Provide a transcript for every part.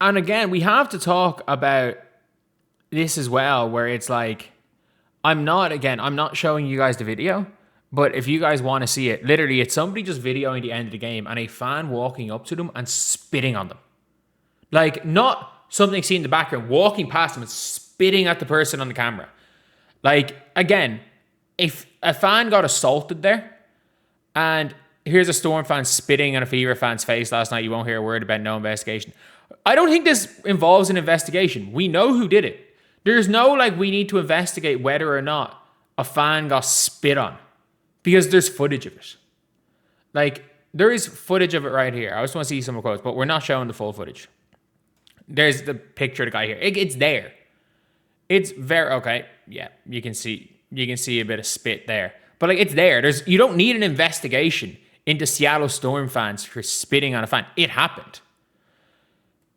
And again, we have to talk about this as well, where it's like, I'm not showing you guys the video, but if you guys want to see it, literally it's somebody just videoing the end of the game and a fan walking up to them and spitting on them. Like, not something seen in the background, walking past them and spitting at the person on the camera. Like, again, if a fan got assaulted there, and here's a Storm fan spitting on a Fever fan's face last night, you won't hear a word about no investigation. I don't think this involves an investigation. We know who did it. There's no, like, we need to investigate whether or not a fan got spit on, because there's footage of it. Like, there is footage of it right here. I just want to see some quotes, but we're not showing the full footage. There's the picture of the guy here. It's there. It's very, okay, yeah, you can see a bit of spit there. But, like, it's there. You don't need an investigation into Seattle Storm fans for spitting on a fan. It happened.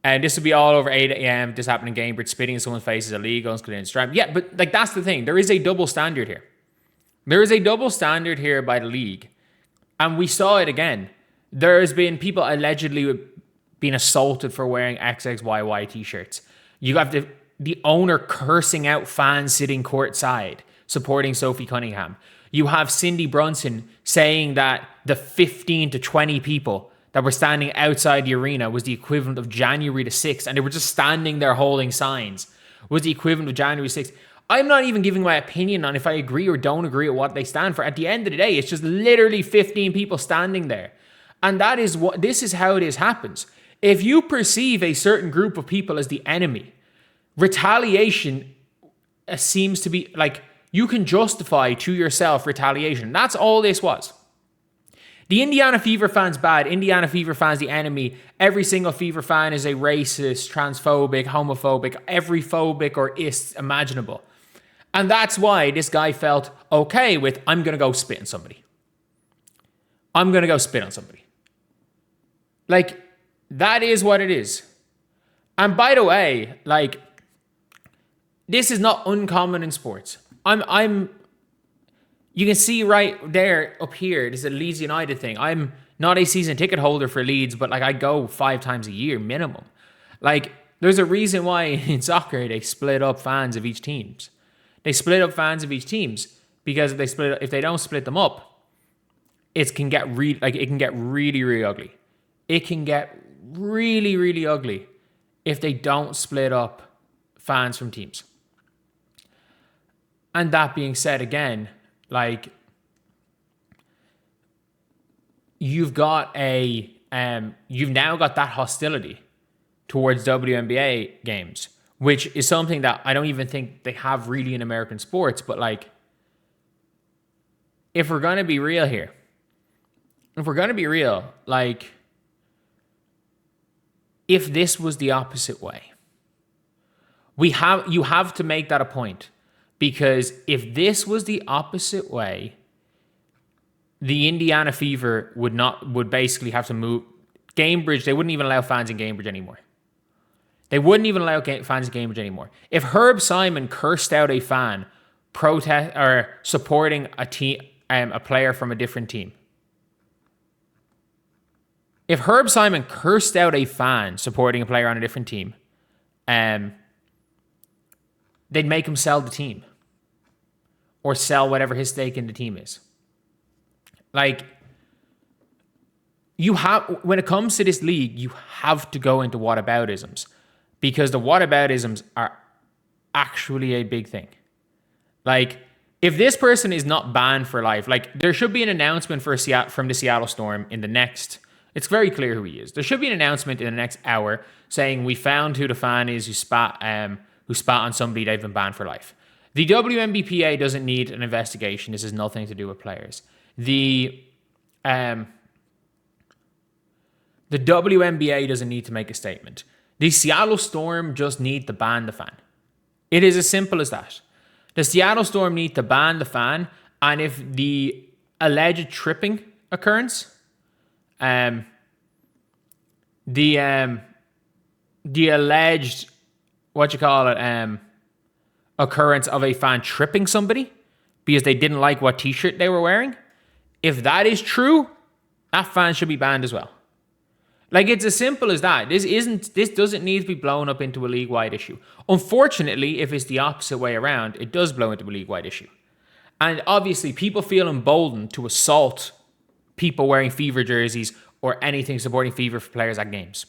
And this will be all over 8 a.m. This happened in Cambridge. Spitting in someone's face is illegal. Yeah, but like that's the thing. There is a double standard here. There is a double standard here by the league. And we saw it again. There's been people allegedly being assaulted for wearing XXYY t-shirts. You have the owner cursing out fans sitting courtside supporting Sophie Cunningham. You have Cindy Brunson saying that the 15 to 20 people that were standing outside the arena was the equivalent of January the 6th, and they were just standing there holding signs, was the equivalent of January 6th. I'm not even giving my opinion on if I agree or don't agree with what they stand for. At the end of the day, it's just literally 15 people standing there. And this is how this happens. If you perceive a certain group of people as the enemy, retaliation seems to be like, you can justify to yourself retaliation. That's all this was. The Indiana Fever fan's bad. Indiana Fever fan's the enemy. Every single Fever fan is a racist, transphobic, homophobic, every phobic or ist imaginable. And that's why this guy felt okay with, I'm going to go spit on somebody. I'm going to go spit on somebody. Like, that is what it is. And by the way, like, this is not uncommon in sports. You can see right there up here, this is a Leeds United thing. I'm not a season ticket holder for Leeds, but like I go 5 times a year minimum. Like, there's a reason why in soccer they split up fans of each teams. They split up fans of each teams because if they don't split them up, it can get really, really ugly. It can get really, really ugly if they don't split up fans from teams. And that being said, again, like, you've now got that hostility towards WNBA games, which is something that I don't even think they have really in American sports. But like, if we're going to be real here, like, if this was the opposite way, you have to make that a point. Because if this was the opposite way, the Indiana Fever would basically have to move. Cambridge, they wouldn't even allow fans in Cambridge anymore. They wouldn't even allow fans in Cambridge anymore. If Herb Simon cursed out a fan protest or supporting a player from a different team. If Herb Simon cursed out a fan supporting a player on a different team, they'd make him sell the team or sell whatever his stake in the team is. Like, when it comes to this league, you have to go into whataboutisms, because the whataboutisms are actually a big thing. Like, if this person is not banned for life, like, there should be an announcement from the Seattle Storm in the next, it's very clear who he is. There should be an announcement in the next hour saying, we found who the fan is who spat on somebody they've been banned for life. The WNBPA doesn't need an investigation. This has nothing to do with players. The WNBA doesn't need to make a statement. The Seattle Storm just need to ban the fan. It is as simple as that. The Seattle Storm need to ban the fan, and if the alleged tripping occurrence, the alleged occurrence of a fan tripping somebody because they didn't like what t-shirt they were wearing, if that is true, that fan should be banned as well. Like, it's as simple as that. This doesn't need to be blown up into a league-wide issue. Unfortunately, if it's the opposite way around, it does blow into a league-wide issue. And obviously, people feel emboldened to assault people wearing Fever jerseys or anything supporting Fever for players at games.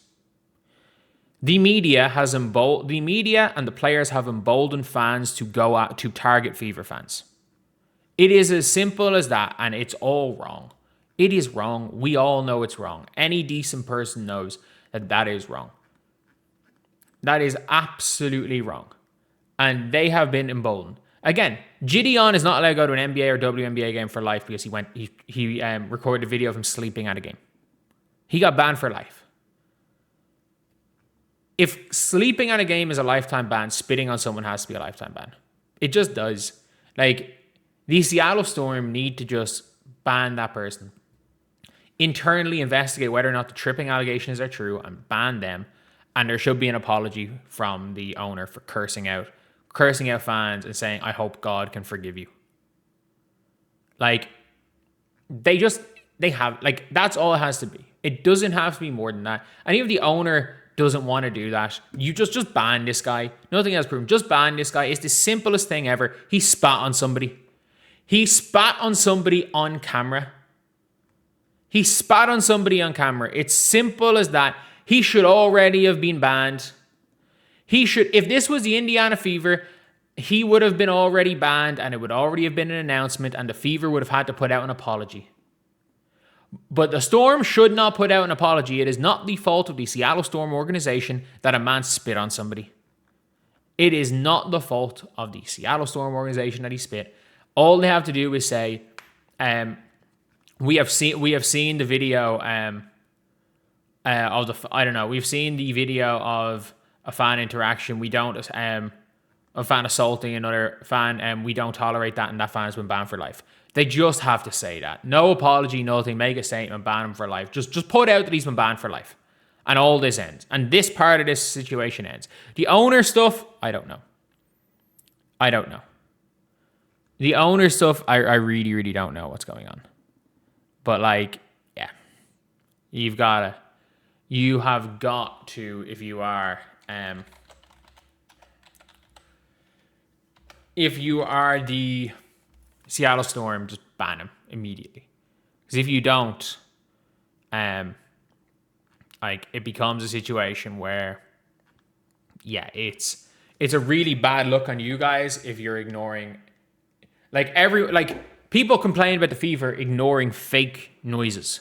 The media and the players have emboldened fans to go out to target Fever fans. It is as simple as that, and it's all wrong. It is wrong. We all know it's wrong. Any decent person knows that that is wrong. That is absolutely wrong. And they have been emboldened. Again, Gideon is not allowed to go to an NBA or WNBA game for life because he recorded a video of him sleeping at a game. He got banned for life. If sleeping at a game is a lifetime ban, spitting on someone has to be a lifetime ban. It just does. Like, the Seattle Storm need to just ban that person. Internally investigate whether or not the tripping allegations are true and ban them. And there should be an apology from the owner for cursing out fans and saying, I hope God can forgive you. Like, that's all it has to be. It doesn't have to be more than that. And even if the owner doesn't want to do that, you just ban this guy. Nothing else proven. Just ban this guy. It's the simplest thing ever. He spat on somebody. He spat on somebody on camera. It's simple as that. He should already have been banned. If this was the Indiana Fever, he would have been already banned and it would already have been an announcement and the Fever would have had to put out an apology. But the Storm should not put out an apology. It is not the fault of the Seattle Storm organization that a man spit on somebody. It is not the fault of the Seattle Storm organization that he spit. All they have to do is say, we have seen the video we've seen the video of a fan interaction. We don't a fan assaulting another fan, and we don't tolerate that, and that fan has been banned for life. They just have to say that. No apology, nothing. Make a statement, ban him for life. Just put out that he's been banned for life. And all this ends. And this part of this situation ends. The owner stuff, I don't know. The owner stuff, I really, really don't know what's going on. But like, yeah. You have got to, if you are the Seattle Storm, just ban him immediately. Because if you don't, it becomes a situation where, yeah, it's a really bad look on you guys if you're ignoring, people complain about the Fever ignoring fake noises,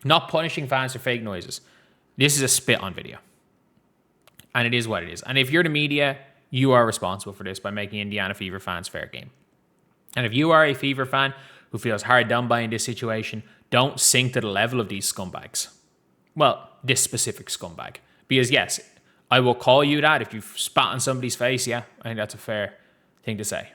not punishing fans for fake noises. This is a spit on video, and it is what it is. And if you're the media, you are responsible for this by making Indiana Fever fans fair game. And if you are a Fever fan who feels hard done by in this situation, don't sink to the level of these scumbags. Well, this specific scumbag. Because yes, I will call you that if you spat on somebody's face. Yeah, I think that's a fair thing to say.